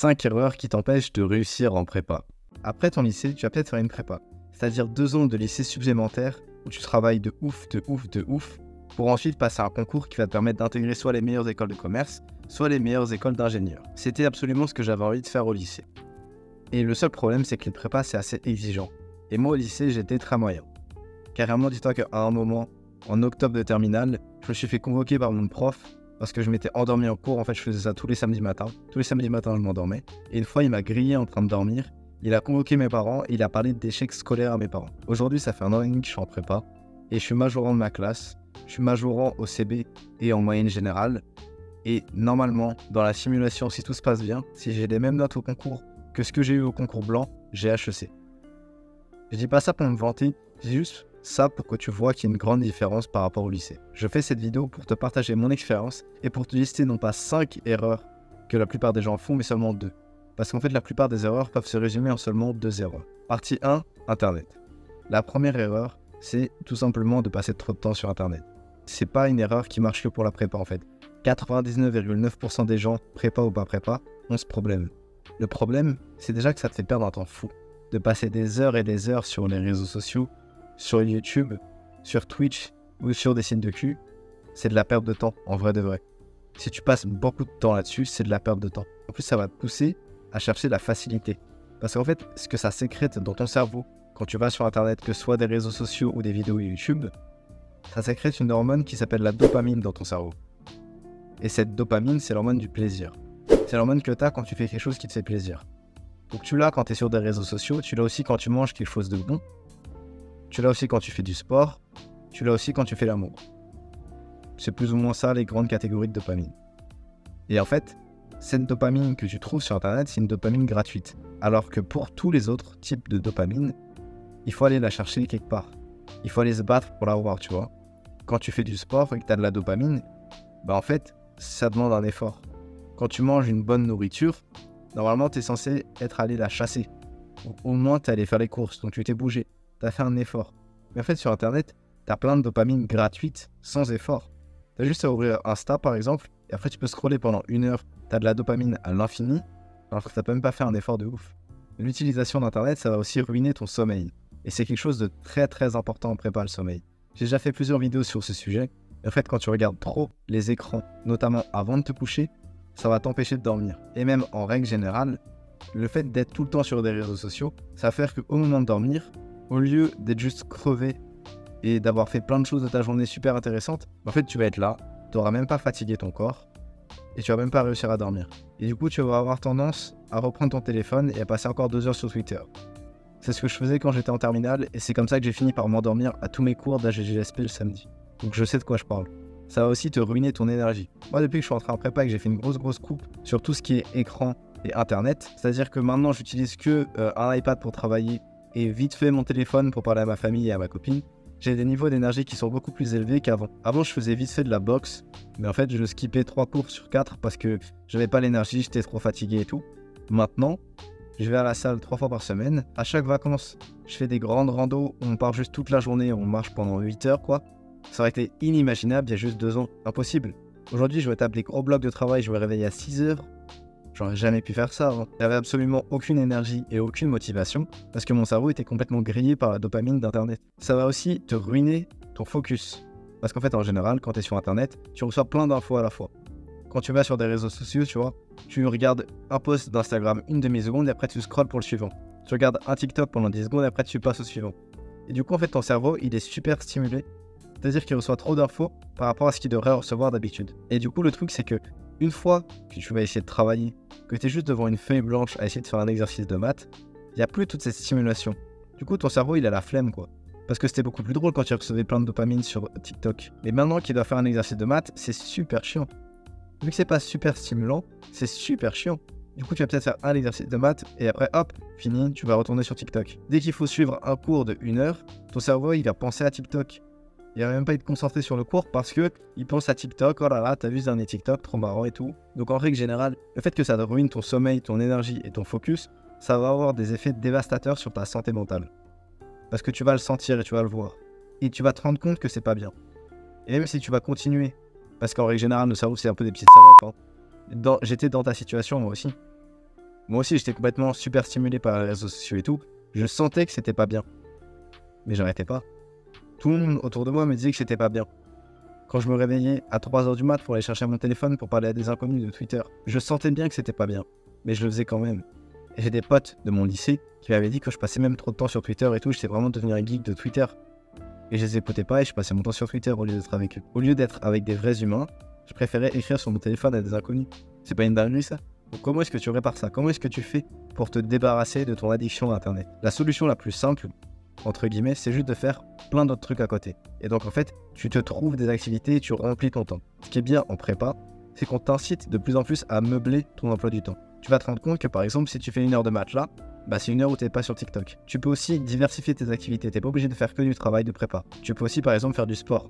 5 erreurs qui t'empêchent de réussir en prépa. Après ton lycée, tu vas peut-être faire une prépa, c'est-à-dire 2 ans de lycée supplémentaire où tu travailles de ouf, pour ensuite passer à un concours qui va te permettre d'intégrer soit les meilleures écoles de commerce, soit les meilleures écoles d'ingénieurs. C'était absolument ce que j'avais envie de faire au lycée. Et le seul problème, c'est que les prépas, c'est assez exigeant. Et moi, au lycée, j'étais très moyen. Carrément, dis-toi qu'à un moment, en octobre de terminale, je me suis fait convoquer par mon prof parce que je m'étais endormi en cours. En fait, je faisais ça tous les samedis matins. Tous les samedis matins, je m'endormais. Et une fois, il m'a grillé en train de dormir. Il a convoqué mes parents et il a parlé d'échecs scolaires à mes parents. Aujourd'hui, ça fait 1 an et demi que je suis en prépa et je suis majorant de ma classe. Je suis majorant au CB et en moyenne générale. Et normalement, dans la simulation, si tout se passe bien, si j'ai les mêmes notes au concours que ce que j'ai eu au concours blanc, j'ai HEC. Je dis pas ça pour me vanter, c'est juste ça pour que tu vois qu'il y a une grande différence par rapport au lycée. Je fais cette vidéo pour te partager mon expérience et pour te lister non pas 5 erreurs que la plupart des gens font, mais seulement 2. Parce qu'en fait, la plupart des erreurs peuvent se résumer en seulement 2 erreurs. Partie 1, Internet. La première erreur, c'est tout simplement de passer trop de temps sur Internet. C'est pas une erreur qui marche que pour la prépa en fait. 99,9% des gens, prépa ou pas prépa, ont ce problème. Le problème, c'est déjà que ça te fait perdre un temps fou. De passer des heures et des heures sur les réseaux sociaux, sur YouTube, sur Twitch ou sur des signes de cul, c'est de la perte de temps, en vrai de vrai. Si tu passes beaucoup de temps là-dessus, c'est de la perte de temps. En plus, ça va te pousser à chercher la facilité. Parce qu'en fait, ce que ça sécrète dans ton cerveau, quand tu vas sur Internet, que ce soit des réseaux sociaux ou des vidéos YouTube, ça sécrète une hormone qui s'appelle la dopamine dans ton cerveau. Et cette dopamine, c'est l'hormone du plaisir. C'est l'hormone que tu as quand tu fais quelque chose qui te fait plaisir. Donc tu l'as quand tu es sur des réseaux sociaux, tu l'as aussi quand tu manges quelque chose de bon, tu l'as aussi quand tu fais du sport, tu l'as aussi quand tu fais l'amour. C'est plus ou moins ça les grandes catégories de dopamine. Et en fait, cette dopamine que tu trouves sur Internet, c'est une dopamine gratuite. Alors que pour tous les autres types de dopamine, il faut aller la chercher quelque part. Il faut aller se battre pour l'avoir, tu vois. Quand tu fais du sport et que tu as de la dopamine, bah en fait, ça demande un effort. Quand tu manges une bonne nourriture, normalement, tu es censé être allé la chasser. Ou au moins, tu es allé faire les courses, donc tu t'es bougé. Tu as fait un effort. Mais en fait, sur Internet, tu as plein de dopamine gratuite, sans effort. Tu as juste à ouvrir Insta, par exemple, et après, tu peux scroller pendant 1 heure. Tu as de la dopamine à l'infini, alors que tu n'as même pas fait un effort de ouf. L'utilisation d'Internet, ça va aussi ruiner ton sommeil. Et c'est quelque chose de très très important en prépa, le sommeil. J'ai déjà fait plusieurs vidéos sur ce sujet. Et en fait, quand tu regardes trop les écrans, notamment avant de te coucher, ça va t'empêcher de dormir. Et même en règle générale, le fait d'être tout le temps sur des réseaux sociaux, ça va faire qu'au moment de dormir, au lieu d'être juste crevé et d'avoir fait plein de choses de ta journée super intéressantes, en fait tu vas être là, tu n'auras même pas fatigué ton corps et tu vas même pas réussir à dormir. Et du coup tu vas avoir tendance à reprendre ton téléphone et à passer encore 2 heures sur Twitter. C'est ce que je faisais quand j'étais en terminale et c'est comme ça que j'ai fini par m'endormir à tous mes cours d'AGGSP le samedi. Donc je sais de quoi je parle. Ça va aussi te ruiner ton énergie. Moi, depuis que je suis entré en prépa et que j'ai fait une grosse coupe sur tout ce qui est écran et Internet, c'est-à-dire que maintenant, j'utilise que un iPad pour travailler et vite fait mon téléphone pour parler à ma famille et à ma copine, j'ai des niveaux d'énergie qui sont beaucoup plus élevés qu'avant. Avant, je faisais vite fait de la boxe, mais en fait, je skippais 3 cours sur 4 parce que j'avais pas l'énergie, j'étais trop fatigué et tout. Maintenant, je vais à la salle 3 fois par semaine. À chaque vacances, je fais des grandes randos où on part juste toute la journée, on marche pendant 8 heures, quoi. Ça aurait été inimaginable il y a juste 2 ans. Impossible. Aujourd'hui, je vais taper des gros blocs de travail, je me réveille à 6 heures. J'aurais jamais pu faire ça. J'avais absolument aucune énergie et aucune motivation parce que mon cerveau était complètement grillé par la dopamine d'Internet. Ça va aussi te ruiner ton focus. Parce qu'en fait, en général, quand tu es sur Internet, tu reçois plein d'infos à la fois. Quand tu vas sur des réseaux sociaux, tu vois, tu regardes un post d'Instagram une demi-seconde et après tu scrolles pour le suivant. Tu regardes un TikTok pendant 10 secondes et après tu passes au suivant. Et du coup, en fait, ton cerveau, il est super stimulé. C'est-à-dire qu'il reçoit trop d'infos par rapport à ce qu'il devrait recevoir d'habitude. Et du coup, le truc, c'est que une fois que tu vas essayer de travailler, que tu es juste devant une feuille blanche à essayer de faire un exercice de maths, il n'y a plus toute cette stimulation. Du coup, ton cerveau, il a la flemme, quoi. Parce que c'était beaucoup plus drôle quand tu recevais plein de dopamine sur TikTok. Mais maintenant qu'il doit faire un exercice de maths, c'est super chiant. Vu que c'est pas super stimulant, c'est super chiant. Du coup, tu vas peut-être faire un exercice de maths et après, hop, fini, tu vas retourner sur TikTok. Dès qu'il faut suivre un cours de 1 heure, ton cerveau, il va penser à TikTok. Il va même pas être concentré sur le cours parce que il pense à TikTok. Oh là là, t'as vu ce dernier TikTok, trop marrant et tout. Donc en règle générale, le fait que ça te ruine ton sommeil, ton énergie et ton focus, ça va avoir des effets dévastateurs sur ta santé mentale. Parce que tu vas le sentir et tu vas le voir. Et tu vas te rendre compte que c'est pas bien. Et même si tu vas continuer, parce qu'en règle générale, nos cerveaux, c'est un peu des petites savants. J'étais dans ta situation moi aussi. Moi aussi, j'étais complètement super stimulé par les réseaux sociaux et tout. Je sentais que c'était pas bien. Mais j'arrêtais pas. Tout le monde autour de moi me disait que c'était pas bien. Quand je me réveillais à 3h du mat pour aller chercher mon téléphone pour parler à des inconnus de Twitter, je sentais bien que c'était pas bien. Mais je le faisais quand même. Et j'ai des potes de mon lycée qui m'avaient dit que je passais même trop de temps sur Twitter et tout. J'étais vraiment devenu un geek de Twitter. Et je les écoutais pas et je passais mon temps sur Twitter au lieu d'être avec eux. Au lieu d'être avec des vrais humains, je préférais écrire sur mon téléphone à des inconnus. C'est pas une dinguerie ça? Donc comment est-ce que tu répares ça? Comment est-ce que tu fais pour te débarrasser de ton addiction à Internet? La solution la plus simple, entre guillemets, c'est juste de faire plein d'autres trucs à côté. Et donc en fait, tu te trouves des activités et tu remplis ton temps. Ce qui est bien en prépa, c'est qu'on t'incite de plus en plus à meubler ton emploi du temps. Tu vas te rendre compte que par exemple, si tu fais 1 heure de match là, c'est 1 heure où t'es pas sur TikTok. Tu peux aussi diversifier tes activités, t'es pas obligé de faire que du travail de prépa. Tu peux aussi par exemple faire du sport.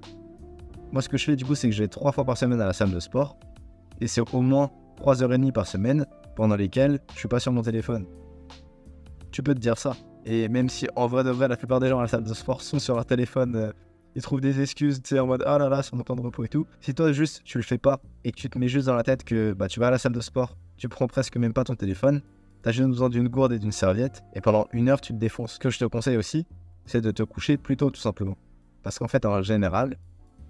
Moi ce que je fais du coup, c'est que je vais 3 fois par semaine à la salle de sport. Et c'est au moins 3h30 par semaine pendant lesquelles je suis pas sur mon téléphone. Tu peux te dire ça. Et même si en vrai de vrai, la plupart des gens à la salle de sport sont sur leur téléphone, ils trouvent des excuses, tu sais, en mode ah là là, sur mon temps de repos et tout. Si toi juste tu le fais pas et que tu te mets juste dans la tête que tu vas à la salle de sport, tu prends presque même pas ton téléphone, t'as juste besoin d'une gourde et d'une serviette et pendant 1 heure tu te défonces. Ce que je te conseille aussi, c'est de te coucher plus tôt tout simplement. Parce qu'en fait en général,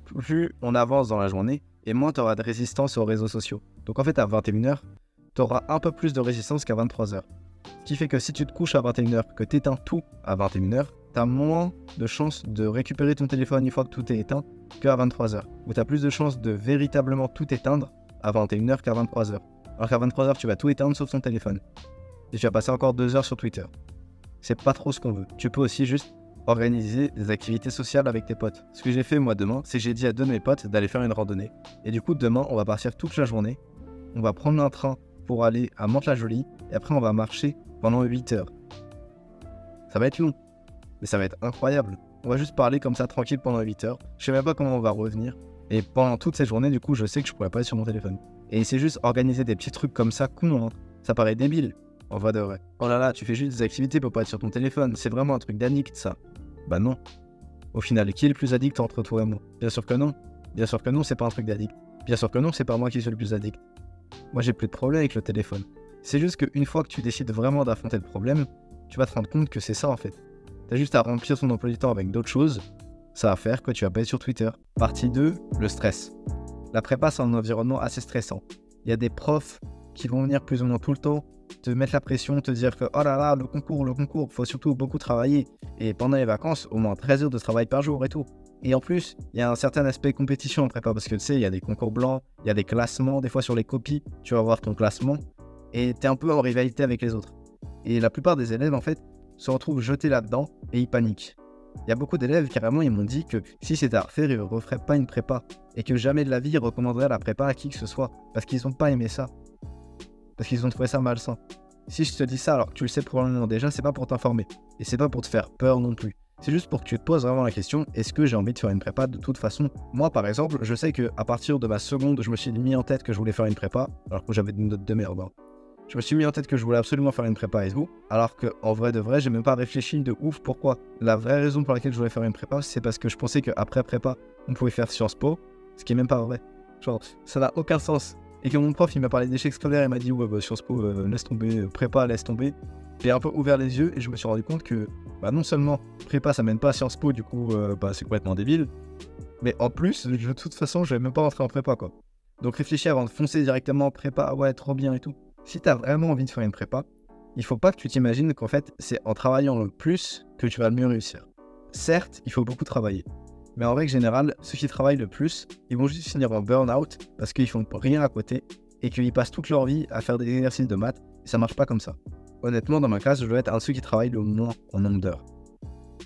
plus on avance dans la journée et moins tu auras de résistance aux réseaux sociaux. Donc en fait à 21h, tu auras un peu plus de résistance qu'à 23h. Ce qui fait que si tu te couches à 21h, que tu éteins tout à 21h, tu as moins de chances de récupérer ton téléphone une fois que tout est éteint qu'à 23h. Ou tu as plus de chances de véritablement tout éteindre à 21h qu'à 23h. Alors qu'à 23h, tu vas tout éteindre sauf ton téléphone. Et tu vas passer encore 2 heures sur Twitter. C'est pas trop ce qu'on veut. Tu peux aussi juste organiser des activités sociales avec tes potes. Ce que j'ai fait moi demain, c'est que j'ai dit à 2 de mes potes d'aller faire une randonnée. Et du coup, demain, on va partir toute la journée. On va prendre un train pour aller à Mantes-la-Jolie et après on va marcher pendant 8 heures. Ça va être long, mais ça va être incroyable. On va juste parler comme ça tranquille pendant 8 heures. Je sais même pas comment on va revenir. Et pendant toute cette journée, du coup, je sais que je pourrais pas être sur mon téléphone. Et c'est juste organiser des petits trucs comme ça, con, hein. Ça paraît débile, en vrai de vrai. Oh là là, tu fais juste des activités pour pas être sur ton téléphone. C'est vraiment un truc d'addict, ça. Bah non. Au final, qui est le plus addict entre toi et moi? Bien sûr que non. Bien sûr que non, c'est pas un truc d'addict. Bien sûr que non, c'est pas moi qui suis le plus addict. Moi, j'ai plus de problème avec le téléphone. C'est juste qu'une fois que tu décides vraiment d'affronter le problème, tu vas te rendre compte que c'est ça en fait. T'as juste à remplir ton emploi du temps avec d'autres choses. Ça va faire que tu vas pas être sur Twitter. Partie 2, le stress. La prépa, c'est un environnement assez stressant. Il y a des profs qui vont venir plus ou moins tout le temps, te mettre la pression, te dire que oh là là, le concours, faut surtout beaucoup travailler. Et pendant les vacances, au moins 13 heures de travail par jour et tout. Et en plus, il y a un certain aspect compétition en prépa parce que tu sais, il y a des concours blancs, il y a des classements, des fois sur les copies, tu vas voir ton classement et t'es un peu en rivalité avec les autres. Et la plupart des élèves, en fait, se retrouvent jetés là-dedans et ils paniquent. Il y a beaucoup d'élèves, carrément, ils m'ont dit que si c'était à refaire, ils ne referaient pas une prépa et que jamais de la vie, ils recommanderaient la prépa à qui que ce soit parce qu'ils n'ont pas aimé ça. Parce qu'ils ont trouvé ça malsain. Si je te dis ça, alors que tu le sais probablement déjà, c'est pas pour t'informer et c'est pas pour te faire peur non plus. C'est juste pour que tu te poses vraiment la question, est-ce que j'ai envie de faire une prépa de toute façon? Moi, par exemple, je sais qu'à partir de ma seconde, je me suis mis en tête que je voulais faire une prépa, alors que j'avais une note de merde. Hein. Je me suis mis en tête que je voulais absolument faire une prépa et tout, alors qu'en vrai de vrai, j'ai même pas réfléchi de ouf pourquoi. La vraie raison pour laquelle je voulais faire une prépa, c'est parce que je pensais qu'après prépa, on pouvait faire Sciences Po, ce qui est même pas vrai. Genre, ça n'a aucun sens. Et que mon prof, il m'a parlé d'échecs scolaires, il m'a dit, ouais, Sciences Po, laisse tomber, prépa, laisse tomber. J'ai un peu ouvert les yeux et je me suis rendu compte que non seulement prépa ça mène pas à Sciences Po, du coup c'est complètement débile, mais en plus de toute façon je vais même pas rentrer en prépa quoi. Donc réfléchis avant de foncer directement en prépa, ouais trop bien et tout. Si t'as vraiment envie de faire une prépa, il faut pas que tu t'imagines qu'en fait c'est en travaillant le plus que tu vas le mieux réussir. Certes, il faut beaucoup travailler, mais en règle générale, ceux qui travaillent le plus, ils vont juste finir en burn-out parce qu'ils font rien à côté et qu'ils passent toute leur vie à faire des exercices de maths et ça marche pas comme ça. Honnêtement, dans ma classe, je dois être un de ceux qui travaille le moins en nombre d'heures.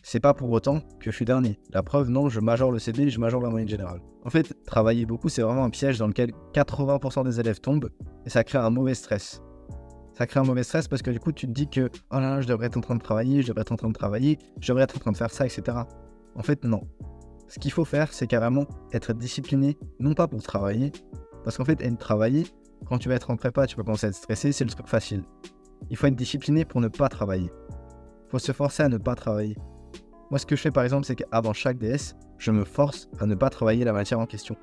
C'est pas pour autant que je suis dernier. La preuve, non, je majore le CP et je majore la moyenne générale. En fait, travailler beaucoup, c'est vraiment un piège dans lequel 80% des élèves tombent et ça crée un mauvais stress. Ça crée un mauvais stress parce que du coup, tu te dis que oh là là, je devrais être en train de travailler, je devrais être en train de faire ça, etc. En fait, non. Ce qu'il faut faire, c'est carrément être discipliné, non pas pour travailler, parce qu'en fait, travailler, quand tu vas être en prépa, tu peux commencer à être stressé, c'est le truc facile. Il faut être discipliné pour ne pas travailler. Il faut se forcer à ne pas travailler. Moi, ce que je fais par exemple, c'est qu'avant chaque DS, je me force à ne pas travailler la matière en question.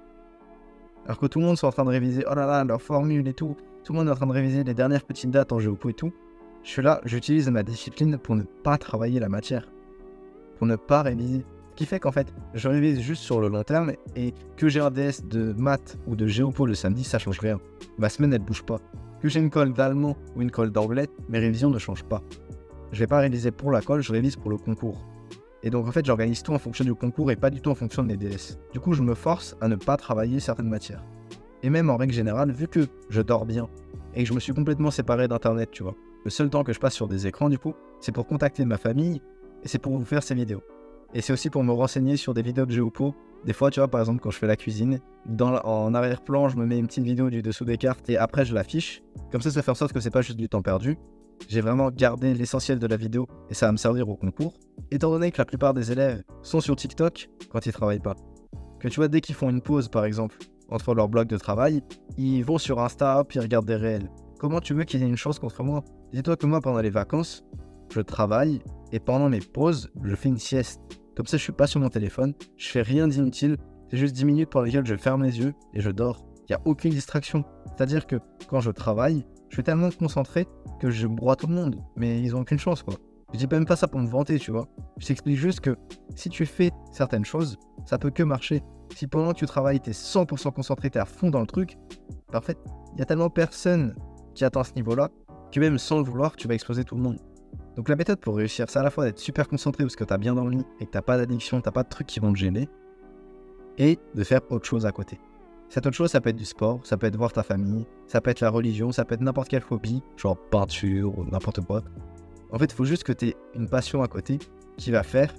Alors que tout le monde est en train de réviser, oh là là, leur formule et tout, tout le monde est en train de réviser les dernières petites dates en géopo et tout. Je suis là, j'utilise ma discipline pour ne pas travailler la matière, pour ne pas réviser. Ce qui fait qu'en fait, je révise juste sur le long terme et que j'ai un DS de maths ou de géopo le samedi, ça change rien. Ma semaine, elle bouge pas. Que j'ai une colle d'allemand ou une colle d'anglais, mes révisions ne changent pas. Je vais pas réviser pour la colle, je révise pour le concours. Et donc en fait, j'organise tout en fonction du concours et pas du tout en fonction de mes DS. Du coup, je me force à ne pas travailler certaines matières. Et même en règle générale, vu que je dors bien et que je me suis complètement séparé d'internet, tu vois, le seul temps que je passe sur des écrans, du coup, c'est pour contacter ma famille et c'est pour vous faire ces vidéos. Et c'est aussi pour me renseigner sur des vidéos de géopo. Des fois, tu vois, par exemple, quand je fais la cuisine, en arrière-plan, je me mets une petite vidéo du dessous des cartes et après, je l'affiche. Comme ça fait en sorte que c'est pas juste du temps perdu. J'ai vraiment gardé l'essentiel de la vidéo et ça va me servir au concours. Étant donné que la plupart des élèves sont sur TikTok quand ils travaillent pas, que tu vois, dès qu'ils font une pause, par exemple, entre leur bloc de travail, ils vont sur Insta, hop, ils regardent des réels. Comment tu veux qu'ils aient une chance contre moi? Dis-toi que moi, pendant les vacances, je travaille et pendant mes pauses, je fais une sieste. Comme ça, je suis pas sur mon téléphone, je fais rien d'inutile, c'est juste 10 minutes pendant lesquelles je ferme les yeux et je dors. Il n'y a aucune distraction. C'est-à-dire que quand je travaille, je suis tellement concentré que je broie tout le monde, mais ils ont aucune chance, quoi. Je dis même pas ça pour me vanter, tu vois. Je t'explique juste que si tu fais certaines choses, ça peut que marcher. Si pendant que tu travailles, t'es 100% concentré, t'es à fond dans le truc, bah en fait, il y a tellement personne qui atteint ce niveau-là que même sans le vouloir, tu vas exploser tout le monde. Donc la méthode pour réussir, c'est à la fois d'être super concentré parce que t'as bien dormi et que t'as pas d'addiction, t'as pas de trucs qui vont te gêner, et de faire autre chose à côté. Cette autre chose, ça peut être du sport, ça peut être voir ta famille, ça peut être la religion, ça peut être n'importe quelle hobby, genre peinture ou n'importe quoi. En fait, il faut juste que tu aies une passion à côté qui va faire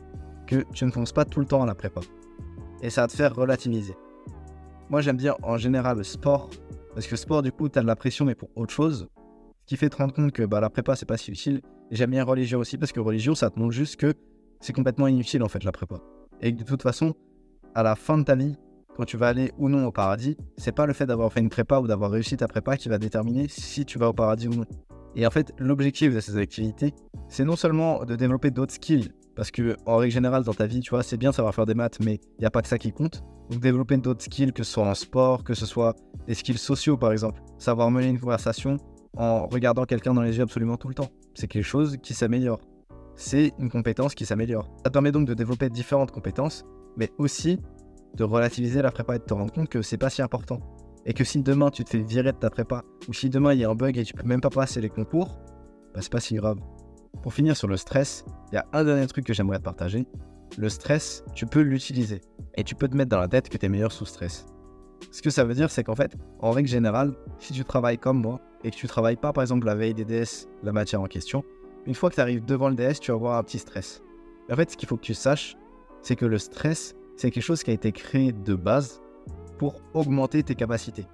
que tu ne fonces pas tout le temps à la prépa. Et ça va te faire relativiser. Moi, j'aime bien en général le sport, parce que le sport, du coup, tu as de la pression, mais pour autre chose. Ce qui fait te rendre compte que la prépa, c'est pas si utile. Et j'aime bien religion aussi, parce que religion, ça te montre juste que c'est complètement inutile, en fait, la prépa. Et que de toute façon, à la fin de ta vie, quand tu vas aller ou non au paradis, c'est pas le fait d'avoir fait une prépa ou d'avoir réussi ta prépa qui va déterminer si tu vas au paradis ou non. Et en fait, l'objectif de ces activités, c'est non seulement de développer d'autres skills, parce que en règle générale dans ta vie, tu vois, c'est bien de savoir faire des maths, mais il n'y a pas que ça qui compte. Donc développer d'autres skills, que ce soit en sport, que ce soit des skills sociaux par exemple, savoir mener une conversation en regardant quelqu'un dans les yeux absolument tout le temps. C'est quelque chose qui s'améliore. C'est une compétence qui s'améliore. Ça te permet donc de développer différentes compétences, mais aussi de relativiser la prépa et de te rendre compte que c'est pas si important. Et que si demain tu te fais virer de ta prépa, ou si demain il y a un bug et tu peux même pas passer les concours, c'est pas si grave. Pour finir sur le stress, il y a un dernier truc que j'aimerais te partager. Le stress, tu peux l'utiliser. Et tu peux te mettre dans la tête que tu es meilleur sous stress. Ce que ça veut dire, c'est qu'en fait, en règle générale, si tu travailles comme moi, et que tu travailles pas par exemple la veille des DS, la matière en question, une fois que tu arrives devant le DS, tu vas avoir un petit stress. Mais en fait, ce qu'il faut que tu saches, c'est que le stress, c'est quelque chose qui a été créé de base pour augmenter tes capacités.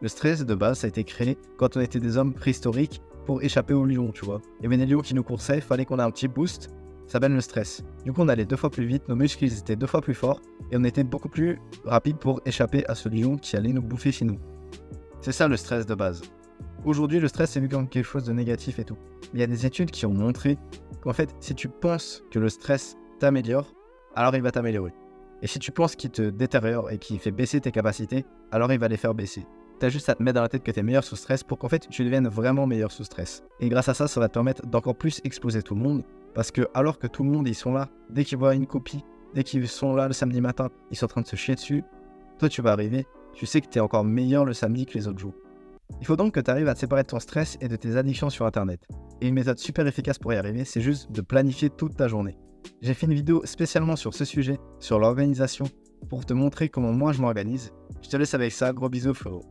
Le stress de base, ça a été créé quand on était des hommes préhistoriques pour échapper aux lions, tu vois. Il y avait des lions qui nous coursaient, il fallait qu'on ait un petit boost, ça s'appelle le stress. Du coup, on allait 2 fois plus vite, nos muscles ils étaient 2 fois plus forts et on était beaucoup plus rapide pour échapper à ce lion qui allait nous bouffer chez nous. C'est ça le stress de base. Aujourd'hui, le stress est vu comme quelque chose de négatif et tout. Mais il y a des études qui ont montré qu'en fait, si tu penses que le stress t'améliore, alors il va t'améliorer. Et si tu penses qu'il te détériore et qu'il fait baisser tes capacités, alors il va les faire baisser. T'as juste à te mettre dans la tête que t'es meilleur sous stress pour qu'en fait tu deviennes vraiment meilleur sous stress. Et grâce à ça, ça va te permettre d'encore plus exploser tout le monde. Parce que alors que tout le monde, ils sont là, dès qu'ils voient une copie, dès qu'ils sont là le samedi matin, ils sont en train de se chier dessus, toi tu vas arriver, tu sais que t'es encore meilleur le samedi que les autres jours. Il faut donc que tu arrives à te séparer de ton stress et de tes addictions sur internet. Et une méthode super efficace pour y arriver, c'est juste de planifier toute ta journée. J'ai fait une vidéo spécialement sur ce sujet, sur l'organisation, pour te montrer comment moi je m'organise. Je te laisse avec ça, gros bisous frérot.